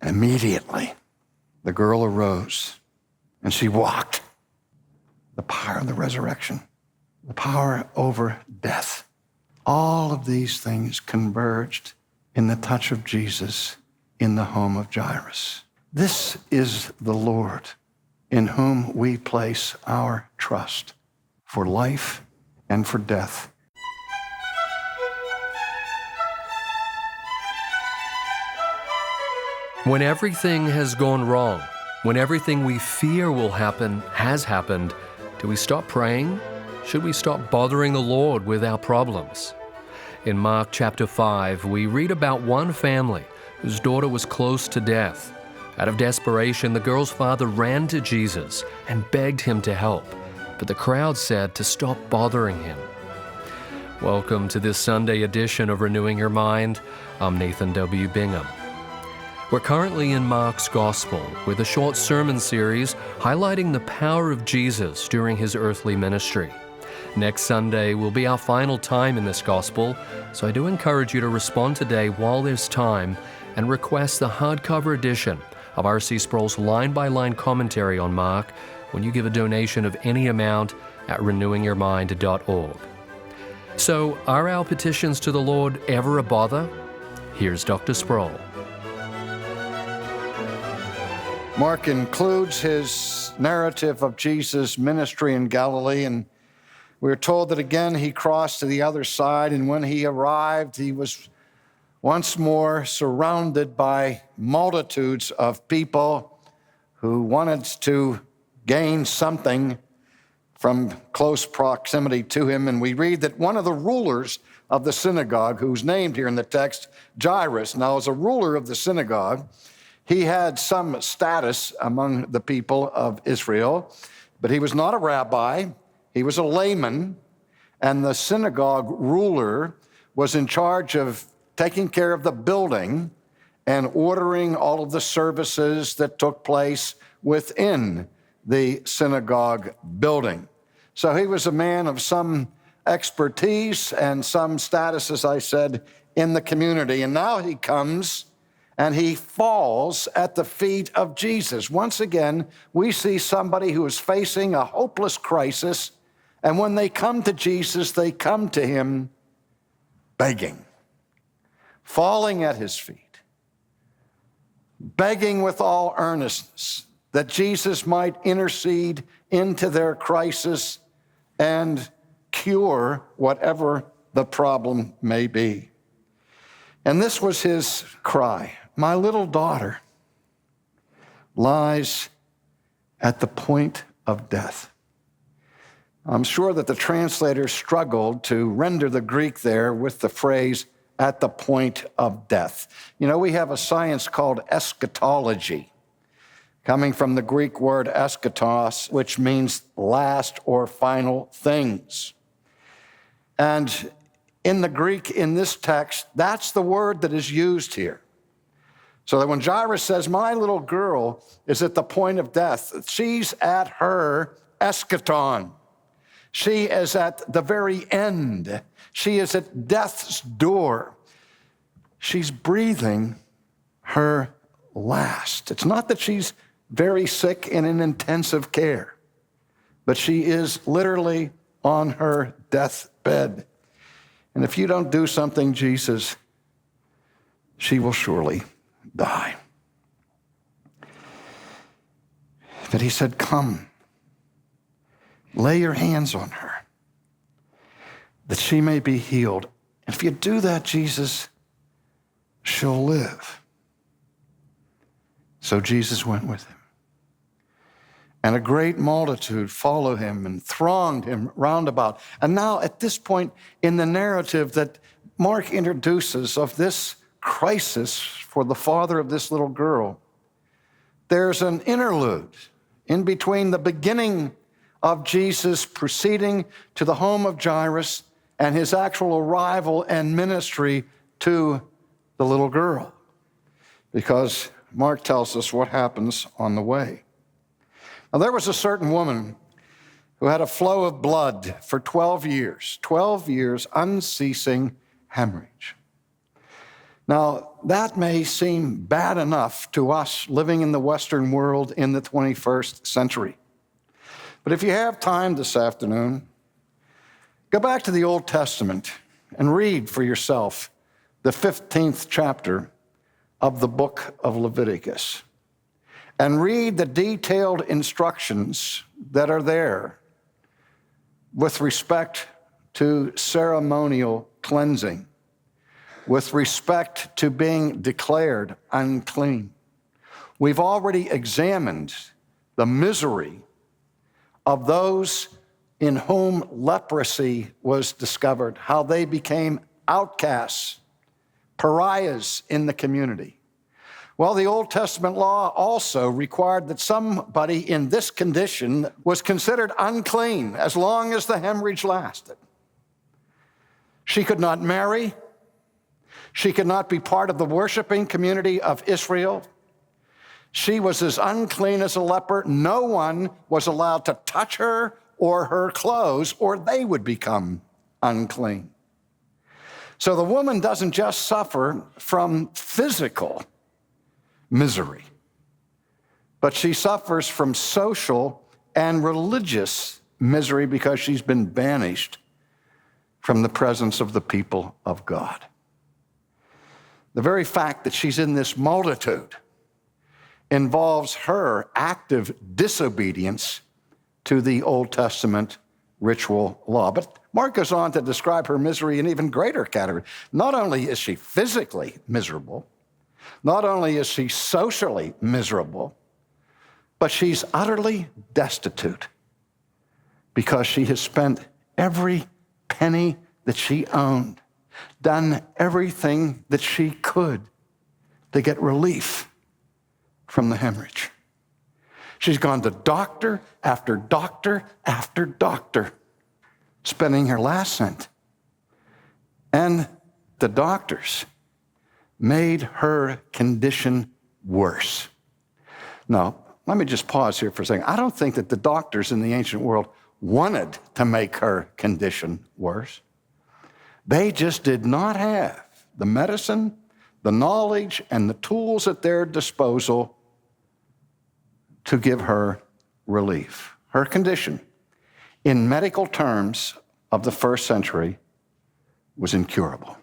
Immediately, the girl arose and she walked. The power of the resurrection, the power over death. All of these things converged in the touch of Jesus in the home of Jairus. This is the Lord in whom we place our trust for life and for death. When everything has gone wrong, when everything we fear will happen has happened, do we stop praying? Should we stop bothering the Lord with our problems? In Mark chapter 5, we read about one family whose daughter was close to death. Out of desperation, the girl's father ran to Jesus and begged him to help, but the crowd said to stop bothering him. Welcome to this Sunday edition of Renewing Your Mind. I'm Nathan W. Bingham. We're currently in Mark's Gospel with a short sermon series highlighting the power of Jesus during his earthly ministry. Next Sunday will be our final time in this Gospel, so I do encourage you to respond today while there's time and request the hardcover edition of R.C. Sproul's line-by-line commentary on Mark when you give a donation of any amount at renewingyourmind.org. So, are our petitions to the Lord ever a bother? Here's Dr. Sproul. Mark includes his narrative of Jesus' ministry in Galilee, and we're told that again he crossed to the other side, and when he arrived, he was once more surrounded by multitudes of people who wanted to gain something from close proximity to him. And we read that one of the rulers of the synagogue, who's named here in the text, Jairus. Now, as a ruler of the synagogue, he had some status among the people of Israel, but he was not a rabbi. He was a layman, and the synagogue ruler was in charge of taking care of the building and ordering all of the services that took place within the synagogue building. So he was a man of some expertise and some status, as I said, in the community. And now he comes and he falls at the feet of Jesus. Once again, we see somebody who is facing a hopeless crisis, and when they come to Jesus, they come to him begging, falling at his feet, begging with all earnestness that Jesus might intercede into their crisis and cure whatever the problem may be. And this was his cry: "My little daughter lies at the point of death." I'm sure that the translator struggled to render the Greek there with the phrase, "at the point of death." You know, we have a science called eschatology, coming from the Greek word eschatos, which means last or final things. And in the Greek, in this text, that's the word that is used here. So that when Jairus says, "My little girl is at the point of death," she's at her eschaton. She is at the very end. She is at death's door. She's breathing her last. It's not that she's very sick and in intensive care, but she is literally on her deathbed. And if you don't do something, Jesus, she will surely die. But he said, "Come, lay your hands on her, that she may be healed. And if you do that, Jesus, she'll live." So Jesus went with him. And a great multitude followed him and thronged him round about. And now at this point in the narrative that Mark introduces of this crisis for the father of this little girl, there's an interlude in between the beginning of Jesus proceeding to the home of Jairus and his actual arrival and ministry to the little girl. Because Mark tells us what happens on the way. Now, there was a certain woman who had a flow of blood for 12 years, unceasing hemorrhage. Now, that may seem bad enough to us living in the Western world in the 21st century. But if you have time this afternoon, go back to the Old Testament and read for yourself the 15th chapter of the book of Leviticus. And read the detailed instructions that are there with respect to ceremonial cleansing, with respect to being declared unclean. We've already examined the misery of those in whom leprosy was discovered, how they became outcasts, pariahs in the community. Well, the Old Testament law also required that somebody in this condition was considered unclean as long as the hemorrhage lasted. She could not marry. She could not be part of the worshiping community of Israel. She was as unclean as a leper. No one was allowed to touch her or her clothes, or they would become unclean. So the woman doesn't just suffer from physical misery, but she suffers from social and religious misery because she's been banished from the presence of the people of God. The very fact that she's in this multitude involves her active disobedience to the Old Testament ritual law. But Mark goes on to describe her misery in even greater category. Not only is she physically miserable, not only is she socially miserable, but she's utterly destitute because she has spent every penny that she owned, done everything that she could to get relief from the hemorrhage. She's gone to doctor after doctor after doctor, spending her last cent. And the doctors made her condition worse. Now, let me just pause here for a second. I don't think that the doctors in the ancient world wanted to make her condition worse. They just did not have the medicine, the knowledge, and the tools at their disposal to give her relief. Her condition, in medical terms of the first century, was incurable.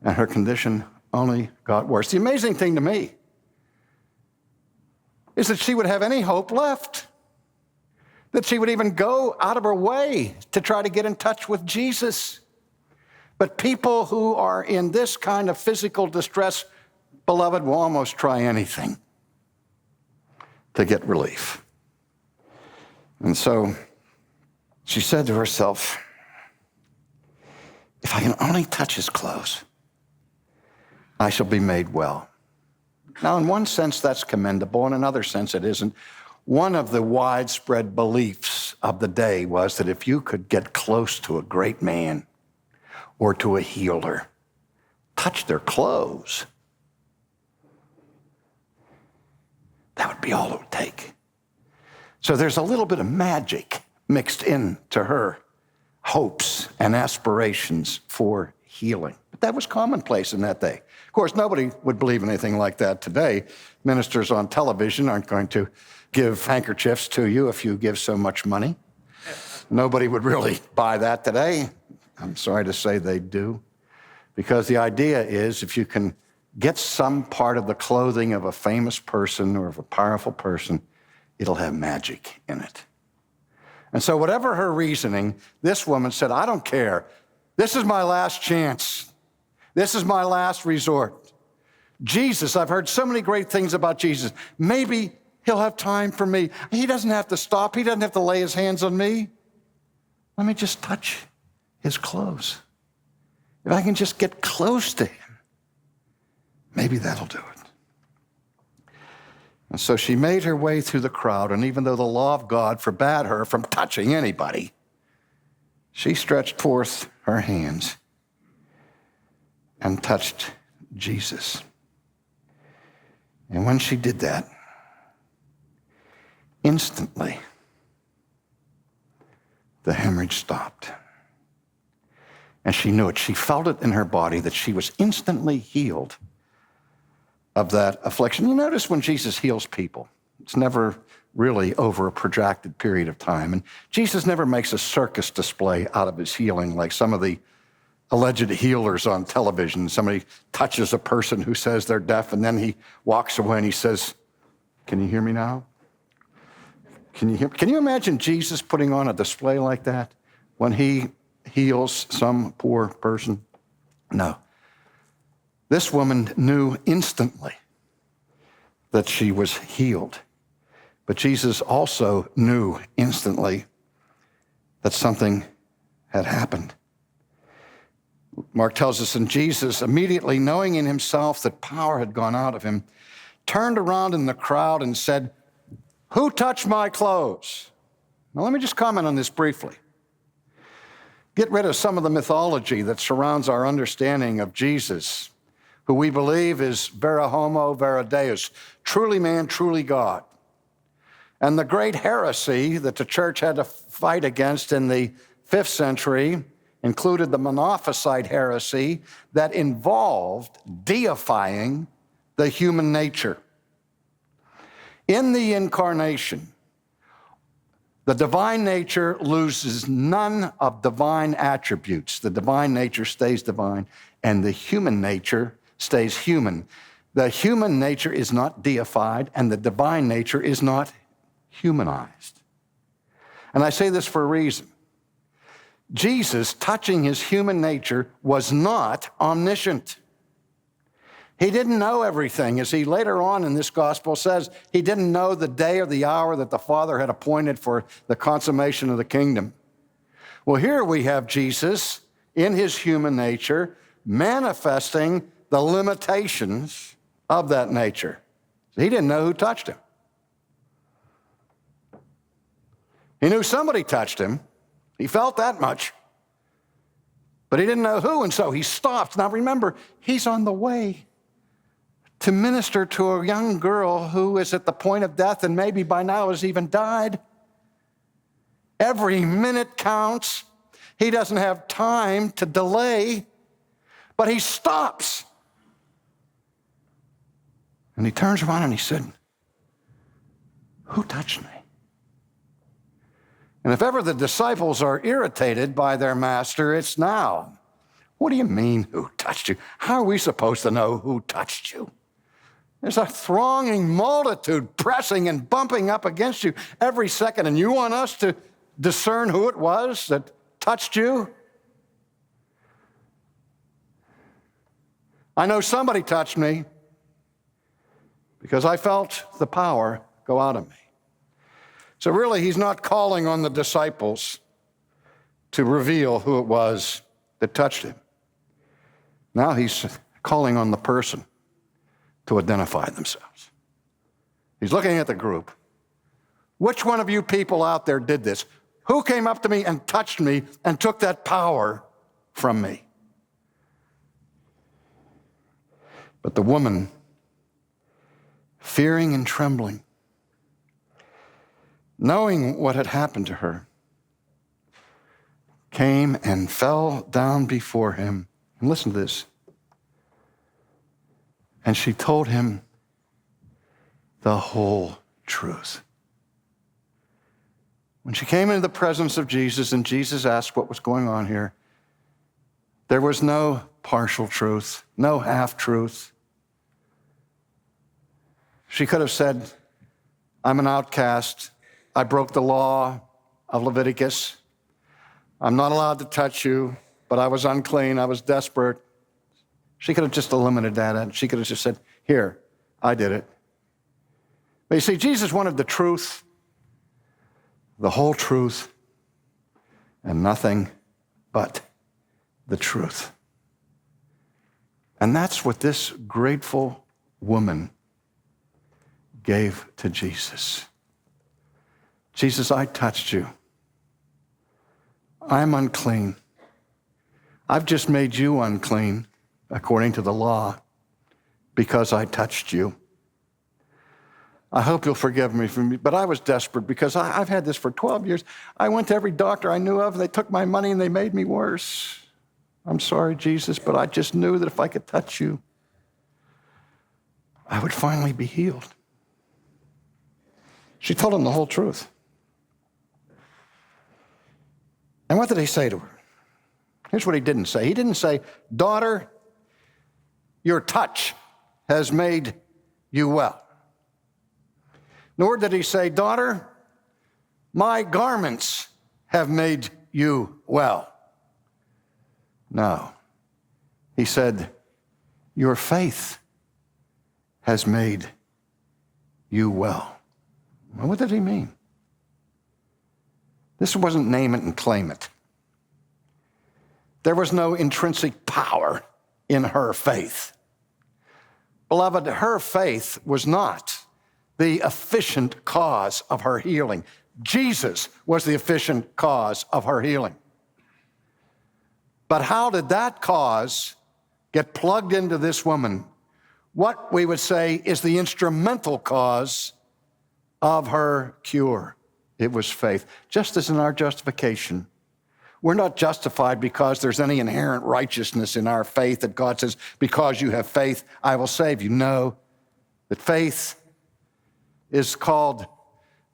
And her condition only got worse. The amazing thing to me is that she would have any hope left, that she would even go out of her way to try to get in touch with Jesus. But people who are in this kind of physical distress, beloved, will almost try anything to get relief. And so she said to herself, if I can only touch his clothes, I shall be made well. Now, in one sense, that's commendable. In another sense, it isn't. One of the widespread beliefs of the day was that if you could get close to a great man or to a healer, touch their clothes, that would be all it would take. So there's a little bit of magic mixed into her hopes and aspirations for healing. But that was commonplace in that day. Of course, nobody would believe anything like that today. Ministers on television aren't going to give handkerchiefs to you if you give so much money. Nobody would really buy that today. I'm sorry to say they do. Because the idea is if you can get some part of the clothing of a famous person or of a powerful person, it'll have magic in it. And so whatever her reasoning, this woman said, I don't care. This is my last chance. This is my last resort. Jesus, I've heard so many great things about Jesus. Maybe he'll have time for me. He doesn't have to stop. He doesn't have to lay his hands on me. Let me just touch his clothes. If I can just get close to him, maybe that'll do it. And so she made her way through the crowd, and even though the law of God forbade her from touching anybody, she stretched forth her hands and touched Jesus. And when she did that, instantly, the hemorrhage stopped. And she knew it. She felt it in her body that she was instantly healed of that affliction. You notice when Jesus heals people, it's never really over a protracted period of time. And Jesus never makes a circus display out of his healing like some of the alleged healers on television. Somebody touches a person who says they're deaf, and then he walks away and he says, "Can you hear me now? Can you hear me?" Can you imagine Jesus putting on a display like that when he heals some poor person? No. This woman knew instantly that she was healed. But Jesus also knew instantly that something had happened. Mark tells us, and Jesus, immediately knowing in himself that power had gone out of him, turned around in the crowd and said, "Who touched my clothes?" Now, let me just comment on this briefly. Get rid of some of the mythology that surrounds our understanding of Jesus, who we believe is vera homo, vera deus, truly man, truly God. And the great heresy that the church had to fight against in the 5th century included the Monophysite heresy that involved deifying the human nature. In the incarnation, the divine nature loses none of divine attributes. The divine nature stays divine, and the human nature stays human. The human nature is not deified, and the divine nature is not humanized. And I say this for a reason. Jesus, touching his human nature, was not omniscient. He didn't know everything. As he later on in this gospel says, he didn't know the day or the hour that the Father had appointed for the consummation of the kingdom. Well, here we have Jesus in his human nature manifesting the limitations of that nature. He didn't know who touched him. He knew somebody touched him. He felt that much. But he didn't know who, and so he stopped. Now remember, he's on the way to minister to a young girl who is at the point of death and maybe by now has even died. Every minute counts. He doesn't have time to delay, but he stops. And he turns around and he said, "Who touched me?" And if ever the disciples are irritated by their master, it's now. What do you mean, who touched you? How are we supposed to know who touched you? There's a thronging multitude pressing and bumping up against you every second, and you want us to discern who it was that touched you? I know somebody touched me because I felt the power go out of me. So really, he's not calling on the disciples to reveal who it was that touched him. Now he's calling on the person to identify themselves. He's looking at the group. Which one of you people out there did this? Who came up to me and touched me and took that power from me? But the woman, fearing and trembling, knowing what had happened to her, came and fell down before him. And listen to this. And she told him the whole truth. When she came into the presence of Jesus and Jesus asked what was going on here, there was no partial truth, no half-truth. She could have said, "I'm an outcast. I broke the law of Leviticus. I'm not allowed to touch you, but I was unclean. I was desperate." She could have just eliminated that, and she could have just said, "Here, I did it." But you see, Jesus wanted the truth, the whole truth, and nothing but the truth. And that's what this grateful woman gave to Jesus. "Jesus, I touched you. I'm unclean. I've just made you unclean according to the law because I touched you. I hope you'll forgive me for me, but I was desperate because I've had this for 12 years. I went to every doctor I knew of, and they took my money and they made me worse. I'm sorry, Jesus, but I just knew that if I could touch you, I would finally be healed. She told him the whole truth. And what did he say to her? Here's what he didn't say. He didn't say, daughter, your touch has made you well. Nor did he say, daughter, my garments have made you well. No. He said, your faith has made you well. Well, what did he mean? This wasn't name it and claim it. There was no intrinsic power in her faith. Beloved, her faith was not the efficient cause of her healing. Jesus was the efficient cause of her healing. But how did that cause get plugged into this woman? What we would say is the instrumental cause of her cure. It was faith. Just as in our justification, we're not justified because there's any inherent righteousness in our faith that God says, because you have faith, I will save you. No, that faith is called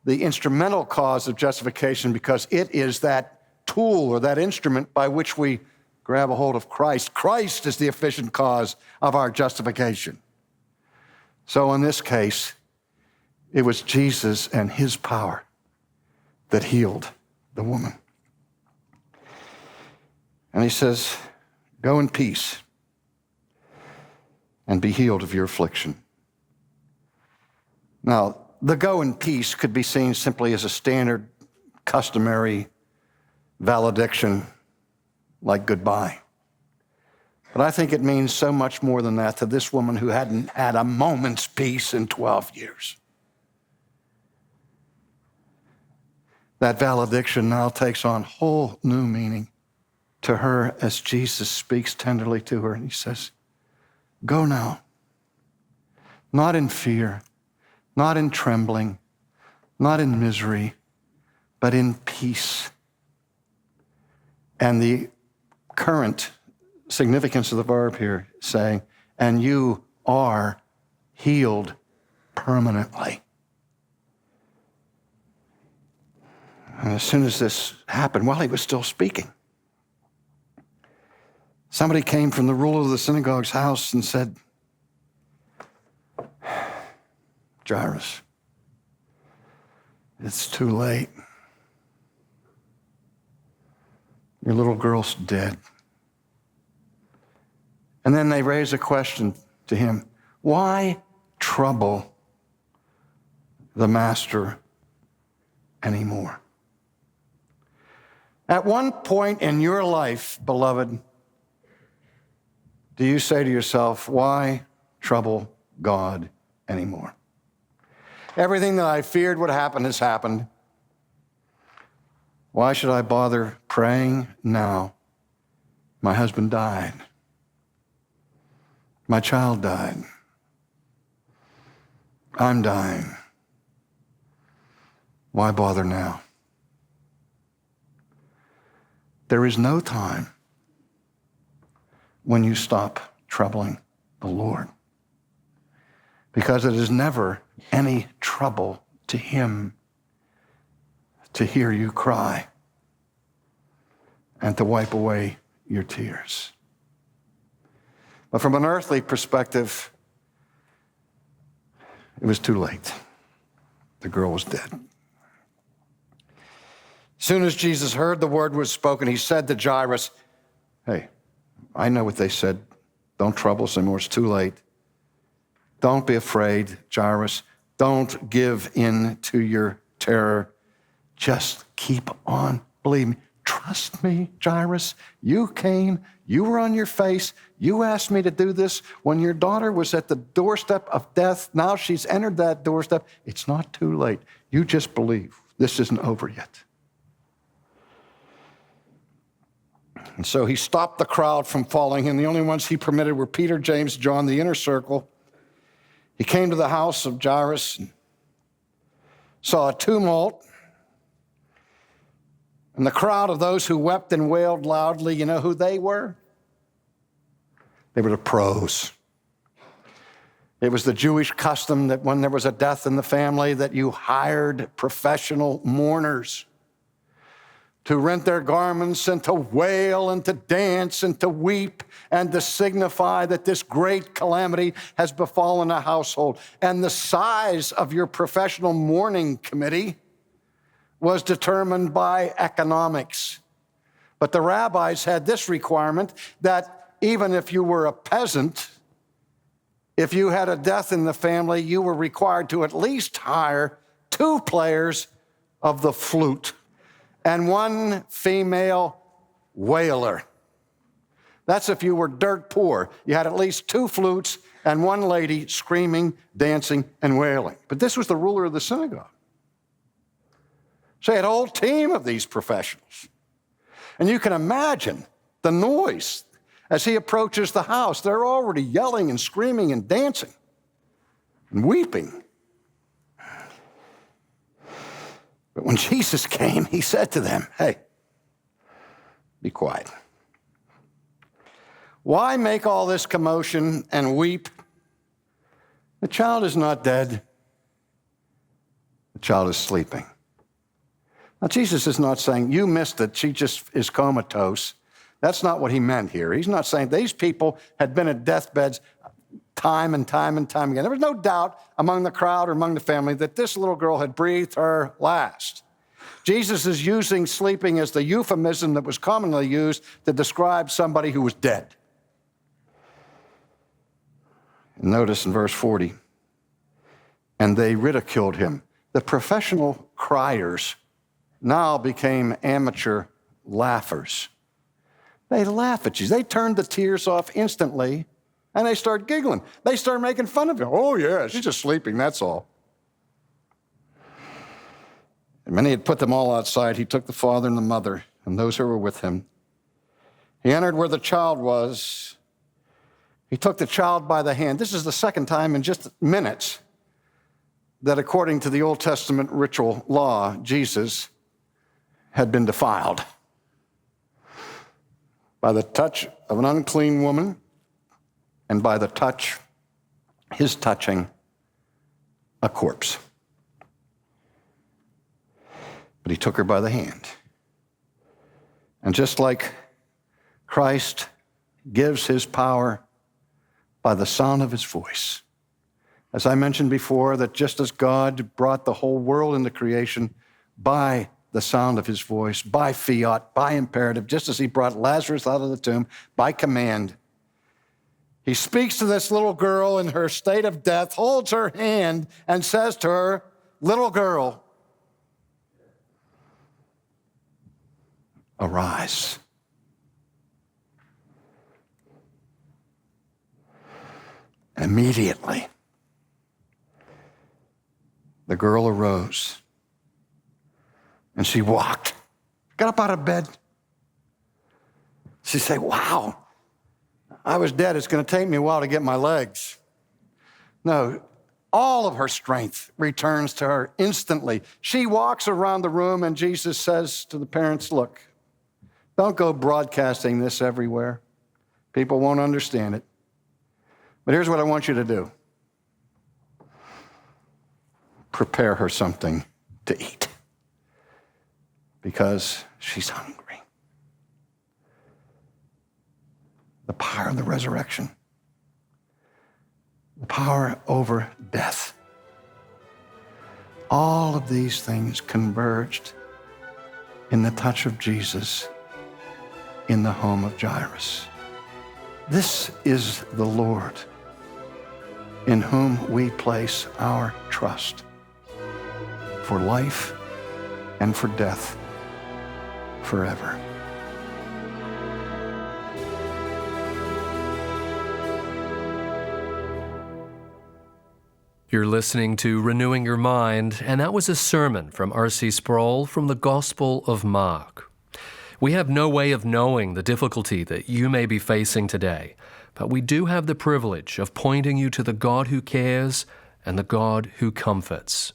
the instrumental cause of justification because it is that tool or that instrument by which we grab a hold of Christ. Christ is the efficient cause of our justification. So in this case, it was Jesus and his power that healed the woman. And he says, go in peace and be healed of your affliction. Now, the go in peace could be seen simply as a standard, customary valediction like goodbye. But I think it means so much more than that to this woman who hadn't had a moment's peace in 12 years. That valediction now takes on whole new meaning to her as Jesus speaks tenderly to her and he says, go now, not in fear, not in trembling, not in misery, but in peace. And the current significance of the verb here saying, and you are healed permanently. And as soon as this happened, while he was still speaking, somebody came from the ruler of the synagogue's house and said, Jairus, it's too late. Your little girl's dead. And then they raise a question to him. Why trouble the master anymore? At one point in your life, beloved, do you say to yourself, why trouble God anymore? Everything that I feared would happen has happened. Why should I bother praying now? My husband died. My child died. I'm dying. Why bother now? There is no time when you stop troubling the Lord, because it is never any trouble to him to hear you cry and to wipe away your tears. But from an earthly perspective, it was too late. The girl was dead. As soon as Jesus heard the word was spoken, he said to Jairus, hey, I know what they said. Don't trouble us anymore. It's too late. Don't be afraid, Jairus. Don't give in to your terror. Just keep on believing. Trust me, Jairus. You came. You were on your face. You asked me to do this when your daughter was at the doorstep of death. Now she's entered that doorstep. It's not too late. You just believe. This isn't over yet. And so he stopped the crowd from following him. The only ones he permitted were Peter, James, John, the inner circle. He came to the house of Jairus and saw a tumult. And the crowd of those who wept and wailed loudly, you know who they were? They were the pros. It was the Jewish custom that when there was a death in the family that you hired professional mourners to rent their garments and to wail and to dance and to weep and to signify that this great calamity has befallen a household. And the size of your professional mourning committee was determined by economics. But the rabbis had this requirement that even if you were a peasant, if you had a death in the family, you were required to at least hire 2 players of the flute and 1 female wailer. That's if you were dirt poor. You had at least 2 flutes and 1 lady screaming, dancing, and wailing. But this was the ruler of the synagogue. So he had a whole team of these professionals. And you can imagine the noise as he approaches the house. They're already yelling and screaming and dancing and weeping. But when Jesus came, he said to them, hey, be quiet. Why make all this commotion and weep? The child is not dead. The child is sleeping. Now, Jesus is not saying, you missed it, she just is comatose. That's not what he meant here. He's not saying these people had been at deathbeds time and time and time again. There was no doubt among the crowd or among the family that this little girl had breathed her last. Jesus is using sleeping as the euphemism that was commonly used to describe somebody who was dead. And notice in verse 40, and they ridiculed him. The professional criers now became amateur laughers. They laugh at you. They turn the tears off instantly, and they start giggling. They start making fun of you. Oh, yeah, she's just sleeping, that's all. And when he had put them all outside, he took the father and the mother and those who were with him. He entered where the child was. He took the child by the hand. This is the second time in just minutes that, according to the Old Testament ritual law, Jesus had been defiled by the touch of an unclean woman and by the touch, his touching a corpse. But he took her by the hand. And just like Christ gives his power by the sound of his voice, as I mentioned before, that just as God brought the whole world into creation by the sound of his voice, by fiat, by imperative, just as he brought Lazarus out of the tomb by command. He speaks to this little girl in her state of death, holds her hand, and says to her, little girl, arise. Immediately, the girl arose. And she walked, got up out of bed. She said, wow, I was dead. It's going to take me a while to get my legs. No, all of her strength returns to her instantly. She walks around the room, and Jesus says to the parents, look, don't go broadcasting this everywhere. People won't understand it. But here's what I want you to do. Prepare her something to eat, because she's hungry. The power of the resurrection, the power over death. All of these things converged in the touch of Jesus in the home of Jairus. This is the Lord in whom we place our trust for life and for death forever. You're listening to Renewing Your Mind, and that was a sermon from R.C. Sproul from the Gospel of Mark. We have no way of knowing the difficulty that you may be facing today, but we do have the privilege of pointing you to the God who cares and the God who comforts.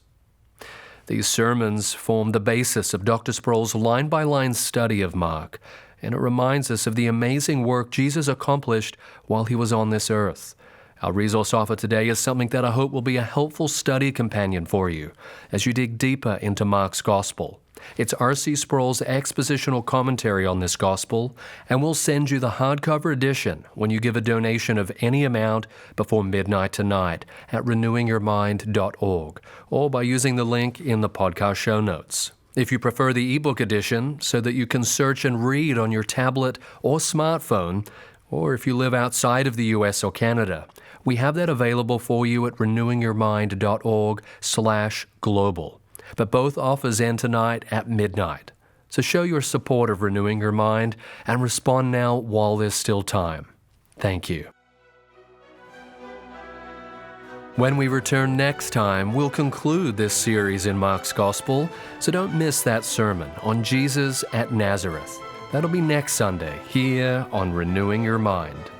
These sermons form the basis of Dr. Sproul's line-by-line study of Mark, and it reminds us of the amazing work Jesus accomplished while he was on this earth. Our resource offer today is something that I hope will be a helpful study companion for you as you dig deeper into Mark's Gospel. It's R.C. Sproul's expositional commentary on this Gospel, and we'll send you the hardcover edition when you give a donation of any amount before midnight tonight at renewingyourmind.org or by using the link in the podcast show notes. If you prefer the ebook edition so that you can search and read on your tablet or smartphone, or if you live outside of the U.S. or Canada, we have that available for you at renewingyourmind.org/global. But both offers end tonight at midnight. So show your support of Renewing Your Mind and respond now while there's still time. Thank you. When we return next time, we'll conclude this series in Mark's Gospel, so don't miss that sermon on Jesus at Nazareth. That'll be next Sunday here on Renewing Your Mind.